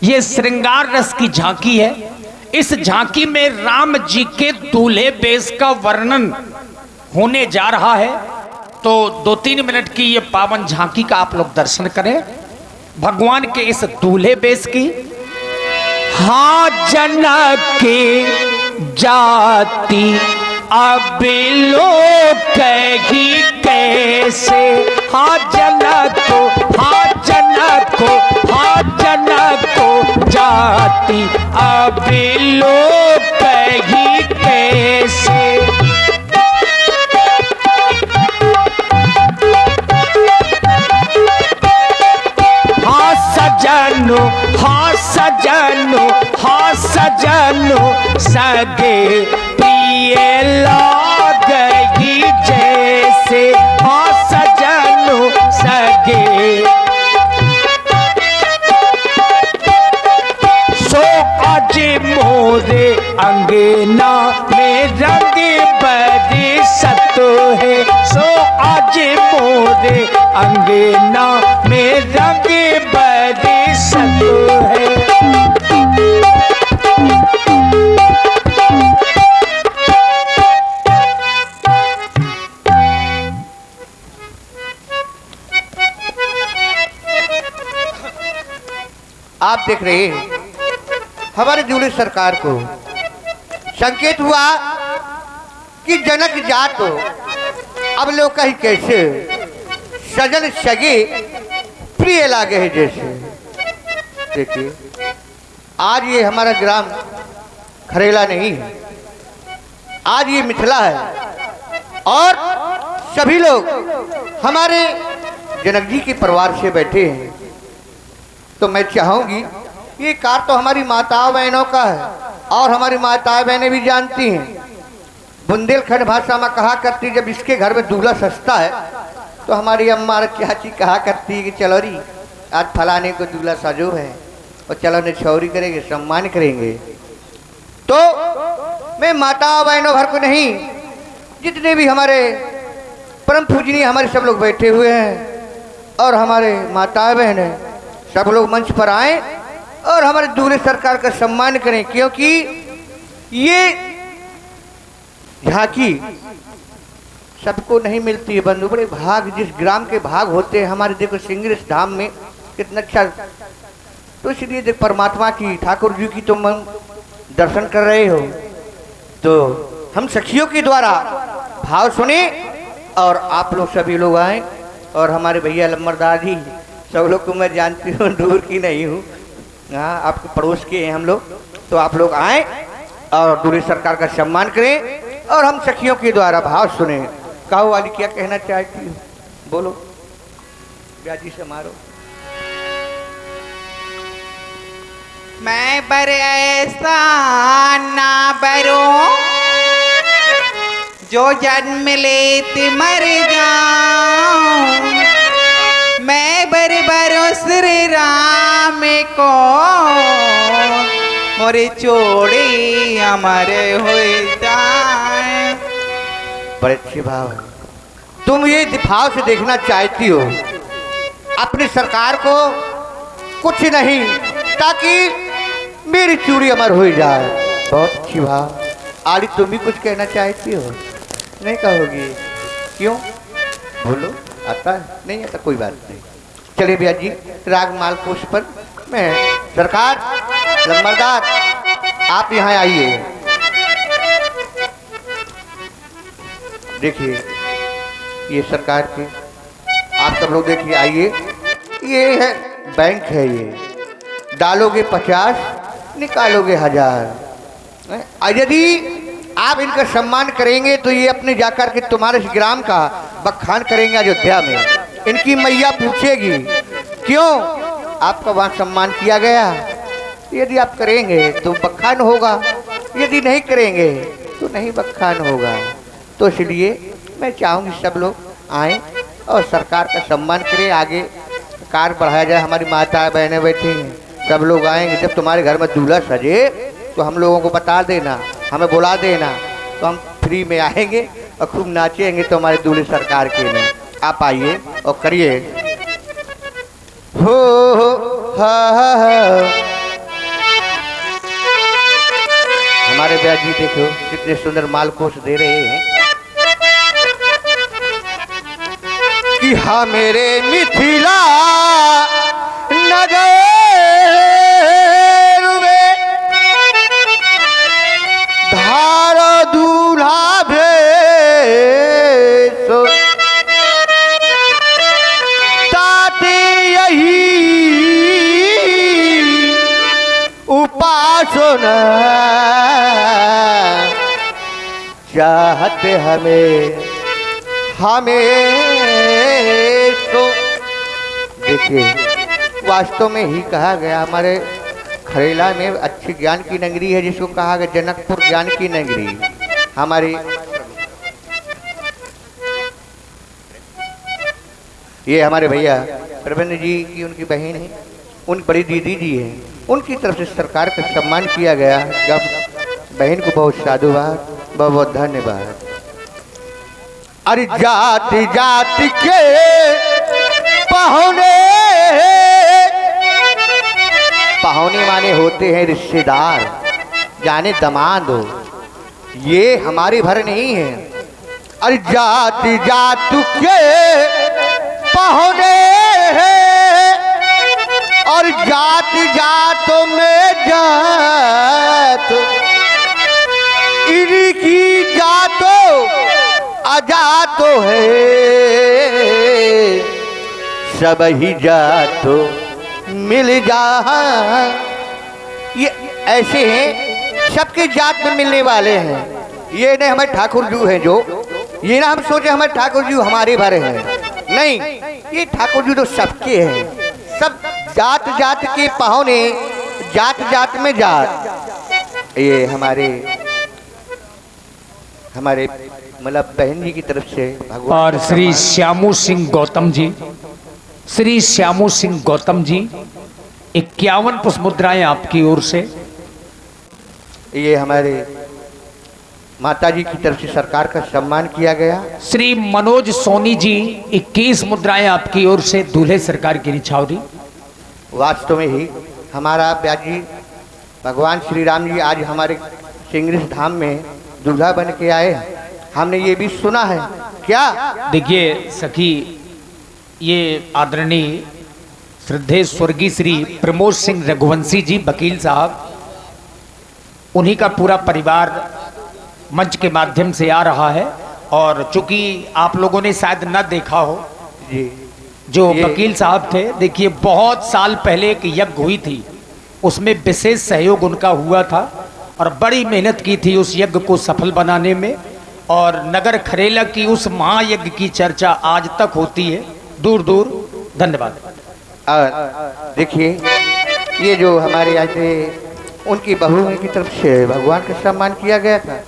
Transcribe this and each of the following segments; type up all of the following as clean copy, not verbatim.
ये श्रृंगार रस की झांकी है। इस झांकी में राम जी के दूल्हे बेश का वर्णन होने जा रहा है। तो 2-3 मिनट की ये पावन झांकी का आप लोग दर्शन करें भगवान के इस दूल्हे बेश की। हाँ जनक की जाति अब लोग कही कैसे, हाँ जनक को, हाँ जनक को, हाँ जनक को जाति अब लोग कही कैसे। हाँ सजनो, हाँ सजनो, हाँ सजनो सगे प्रिय लागही जैसे, हाँ सजनो सगे। सो आज मोरे अंगना में रंग बरसत है, सो आज मोरे अंगना में रंग बरसत है। आप देख रहे हैं हमारे दूल्हे सरकार को संकेत हुआ कि जनक जात अब लोग कहीं कैसे, सजन सगे प्रिय लागे है जैसे। देखिए आज ये हमारा ग्राम खरेला नहीं है, आज ये मिथिला है और सभी लोग हमारे जनक जी के परिवार से बैठे हैं। तो मैं चाहूंगी ये कार तो हमारी माताओं बहनों का है और हमारी माताएं बहनें भी जानती हैं। बुंदेलखंड भाषा में कहा करती जब इसके घर में दूल्हा सस्ता है तो हमारी अम्मा और चाची कहा करती है कि चलो री आज फलाने को दूल्हा सजो है और चलो निछौरी करेंगे, सम्मान करेंगे। तो मैं माताओं बहनों भर को नहीं, जितने भी हमारे परम पूजनीय हमारे सब लोग बैठे हुए हैं और हमारे माताएं बहनें सब लोग मंच पर आए और हमारे दूल्हे सरकार का सम्मान करें, क्योंकि ये झांकी सबको नहीं मिलती है बंधु। बड़े भाग जिस ग्राम के भाग होते हैं हमारे, देखो सिंगरेश धाम में कितना अच्छा। तो इसलिए देख परमात्मा की, ठाकुर जी की तुम दर्शन कर रहे हो तो हम सखियों के द्वारा भाव सुने और आप लोग सभी लोग आए। और हमारे भैया लम्बरदार जी सब लोग को मैं जानती हूँ, दूर की नहीं हूँ, हाँ आपके पड़ोस के हैं हम लोग। तो आप लोग आए और दूल्हे सरकार का सम्मान करें और हम सखियों के द्वारा भाव सुने। कहो वाली क्या कहना चाहती हो, बोलो ब्याजी से मारो। मैं बर ऐसा ना बरो जो जन्म लेते मर जाऊं, मैं बर बरो श्री राम को मोरे चोड़ी अमर हो जाए। बड़े अच्छे भाव है। तुम ये भाव से देखना चाहती हो अपनी सरकार को, कुछ नहीं ताकि मेरी चूड़ी अमर हो जाए। बहुत अच्छी भाव। आली तुम भी कुछ कहना चाहती हो, नहीं कहोगी? क्यों, बोलो। आता है? नहीं आता, कोई बात नहीं। चलिए भैया जी राग माल पुष्प पर मैं सरकार लम्बरदार आप यहाँ आइए। देखिए ये सरकार के आप सब लोग देखिए, आइए। ये है बैंक है, ये डालोगे 50 निकालोगे 1000। यदि आप इनका सम्मान करेंगे तो ये अपने जाकर के तुम्हारे ग्राम का बखान करेंगे अयोध्या में। इनकी मैया पूछेगी क्यों आपका वहाँ सम्मान किया गया। यदि आप करेंगे तो बखान होगा, यदि नहीं करेंगे तो नहीं बखान होगा। तो इसलिए मैं चाहूँगी सब लोग आएँ और सरकार का सम्मान करें, आगे कार्य बढ़ाया जाए। हमारी माता बहनें बैठी हैं, सब लोग आएंगे। जब तुम्हारे घर में दूल्हा सजे तो हम लोगों को बता देना, हमें बुला देना, तो हम फ्री में आएंगे और खूब नाचेंगे तो हमारे दूल्हे सरकार के में। आप आइए और करिए। हो हा हमारे ब्याह जी देखो कितने सुंदर मालकोश दे रहे हैं कि हाँ मेरे मिथिला नगर में धार दूल्हा भेष ताते यही उपासना चाहते हमें तो देखिए वास्तव में ही कहा गया हमारे खरेला में अच्छी ज्ञान की नगरी है जिसको कहा गया जनकपुर ज्ञान की नगरी। हमारी ये हमारे भैया प्रबंध जी की उनकी बहन है, उन बड़ी दीदी जी है, उनकी तरफ से सरकार का सम्मान किया गया। जब बहन को बहुत साधुवाद, बहुत बहुत धन्यवाद। अरे जाति जाति के पहुने पहुने माने होते हैं रिश्तेदार, जाने दामाद हो, ये हमारे भर नहीं है। अरे जाति जाति के पहुने और जात जातों में जात इनकी जातो अजातो है, सब ही जातो मिल जा। ये ऐसे हैं सबके जात में मिलने वाले हैं। ये नहीं हमारे ठाकुर जी हैं जो, ये ना हम सोचे हमारे ठाकुर जी हमारे भरे हैं, नहीं, ये ठाकुर जी तो सबके हैं। सब जात जात के पहुने, जात जात में जात। ये हमारे मतलब बहन जी की तरफ से भगवान और श्री श्यामू सिंह गौतम जी, श्री श्यामू सिंह गौतम जी 51 पुष्प मुद्राएं आपकी ओर से। ये हमारे माता जी की तरफ से सरकार का सम्मान किया गया। श्री मनोज सोनी जी 21 मुद्राएं आपकी ओर से दूल्हे सरकार की निछावरी। वास्तव में ही हमारा ब्याह जी भगवान श्री राम जी आज हमारे सिंगरिश धाम में दूल्हा बन के आए। हमने ये भी सुना है क्या? देखिए सखी, ये आदरणीय श्रद्धेय स्वर्गीय श्री प्रमोद सिंह रघुवंशी जी वकील साहब, उन्हीं का पूरा परिवार मंच के माध्यम से आ रहा है। और चूंकि आप लोगों ने शायद न देखा हो जी, जो वकील साहब थे, देखिए बहुत साल पहले एक यज्ञ हुई थी, उसमें विशेष सहयोग उनका हुआ था और बड़ी मेहनत की थी उस यज्ञ को सफल बनाने में। और नगर खरेला की उस महायज्ञ की चर्चा आज तक होती है दूर दूर। धन्यवाद। देखिए ये जो हमारे यहाँ से उनकी बहू की तरफ से भगवान का सम्मान किया गया था,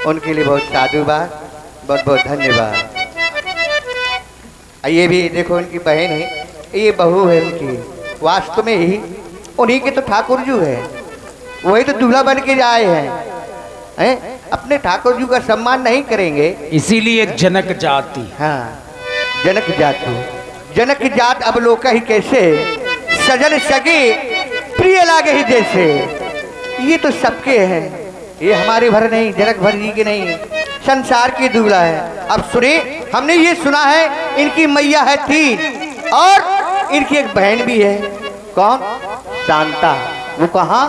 उनके लिए बहुत साधुवाद, बहुत बहुत धन्यवाद। ये भी देखो उनकी बहन है, ये बहू है उनकी। वास्तव में ही उन्हीं के तो ठाकुर जी है, वही तो दूल्हा बन के आए हैं। अपने ठाकुर जी का सम्मान नहीं करेंगे, इसीलिए जनक जाति। हाँ, जनक जाति, जनक जात अब लोग ही कैसे, सजन सगे प्रिय लागे ही जैसे। ये तो सबके हैं, ये हमारे भर नहीं, जनक भर जी के नहीं, संसार की दूल्हा है। अब सुने, हमने ये सुना है इनकी मैया है 3 और इनकी एक बहन भी है। कौन? शांता। वो कहाँ?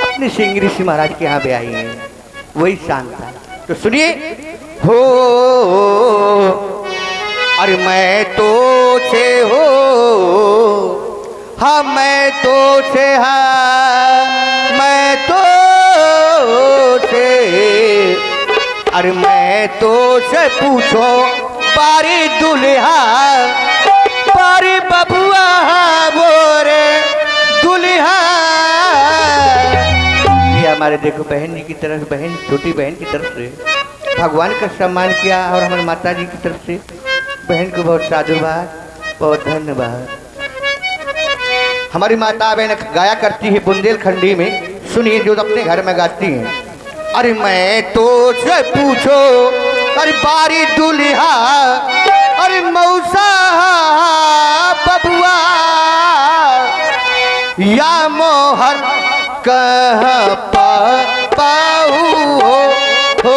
अपने सिंगरी सिंह महाराज के यहाँ पे आई है, वही शांता। तो सुनिए, हो अरे मैं तो से हो, हाँ मैं तो से, हाँ मैं तो से, अरे मैं तो से पूछो बारी दुल्हा, बारी बबुआ मोरे दुल्हा। ये हमारे देखो बहन जी की तरफ, बहन छोटी बहन की तरफ से भगवान का सम्मान किया और हमारे माता जी की तरफ से बहन को बहुत साधुवाद, बहुत धन्यवाद। हमारी माता बहन गाया करती है बुंदेलखंडी में, सुनिए जो अपने घर में गाती हैं। अरे मैं तो से पूछो, अरे बारी दुल्हा, अरे मौसा बबुआ, या मोहर कहाँ पर पाऊ हो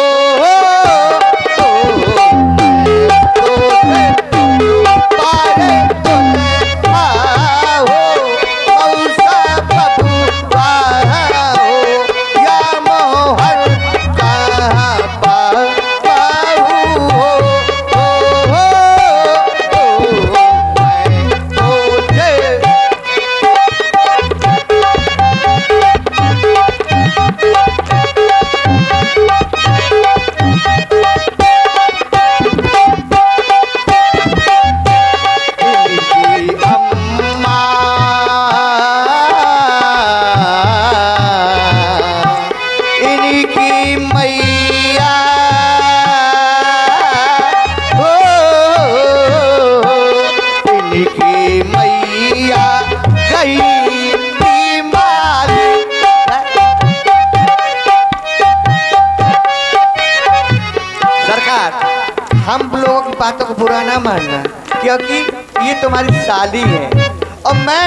हम लोगों की बातों को बुरा ना मानना, क्योंकि ये तुम्हारी साली है और मैं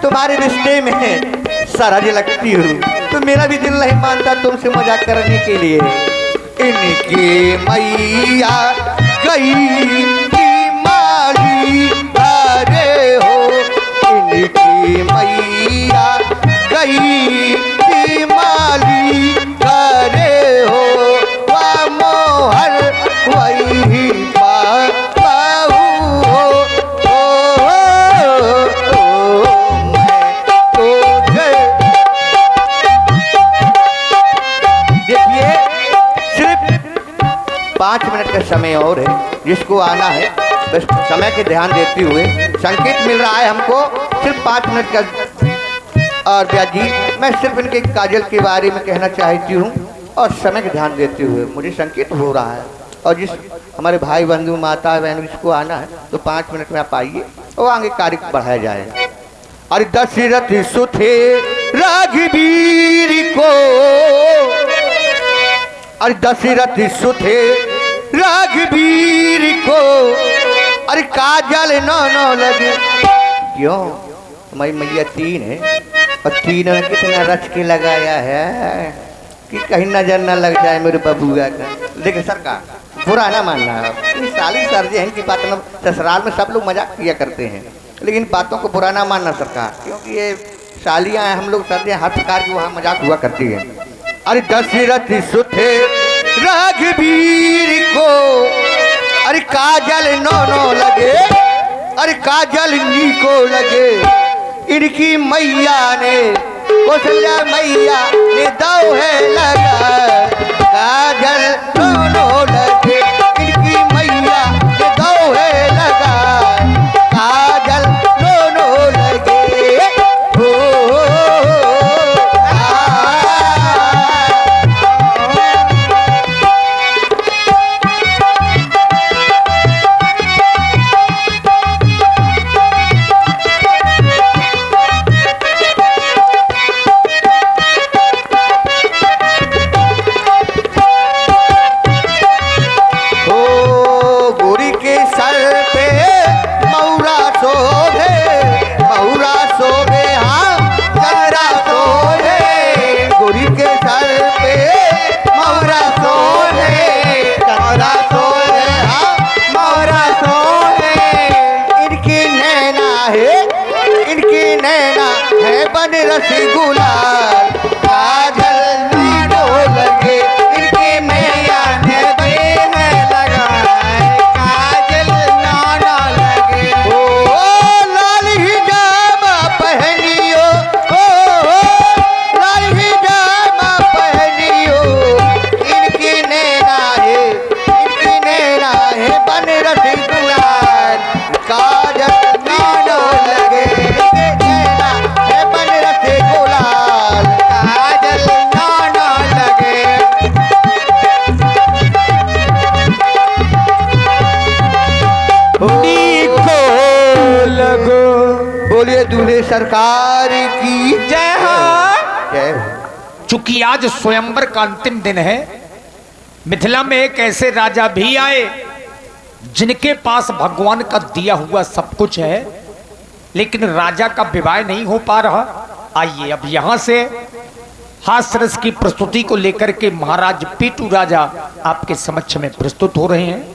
तुम्हारे रिश्ते में सरहज लगती हूँ, तो मेरा भी दिल नहीं मानता तुमसे मजाक करने के लिए। इनकी मैया गई की माली अरे हो, इनकी मैया गई की माली अरे हो, वाह मोहर वही पाऊ हो मैं तुझे। देखिए सिर्फ 5 मिनट का समय और है, जिसको आना है बस समय के ध्यान देते हुए संकेत मिल रहा है हमको सिर्फ 5 मिनट का। और ब्याह जी मैं सिर्फ इनके काजल के बारे में कहना चाहती हूँ और समय का ध्यान देते हुए मुझे संकेत हो रहा है, और जिस हमारे भाई बंधु माता बहन जिसको आना है तो 5 मिनट में आप आइए और आगे कार्य बढ़ाया जाए। अरे दशरथ सुथे राघवीर को, अरे दशरथ सुथे राघवीर को, अरे काजल नो लगे। क्यों हमारी मैया 3 है और 3 ने कितना रच के लगाया है कि कहीं नजर न लग जाए मेरे बबुआ का। लेकिन सरकार बुरा ना मानना, साली सर्जे हैं कि बात में ससुराल में सब लोग मजाक किया करते हैं, लेकिन बातों को बुरा ना मानना सरकार, क्योंकि ये सालियाँ हैं, हम लोग सर्जे हर प्रकार की वहाँ मजाक हुआ करती है। अरे दशरथ सुथे राघवीर को, अरे काजल नो लगे, अरे काजल नी को लगे। इनकी मैया ने कौशल्या मैया ने दो है लगा, काजल नो लगे। इनकी मैया ने दो है लगा, काजल नो लगे। हो रसगुल्ला काजल नीडो लगे। इनके मैया ने दे है लगाए, काजल नाना लगे। ओ लाल हिजामा पहनियो, ओ लाल हिजामा पहनियो। इनकी नैना है बन रसगुल्ला काजल नीडो लगे। बोलिए दूल्हे सरकार की जय हो। चूंकि आज स्वयंवर का अंतिम दिन है, मिथिला में एक ऐसे राजा भी आए जिनके पास भगवान का दिया हुआ सब कुछ है, लेकिन राजा का विवाह नहीं हो पा रहा। आइए अब यहां से हास्य रस की प्रस्तुति को लेकर के महाराज पीटू राजा आपके समक्ष में प्रस्तुत हो रहे हैं।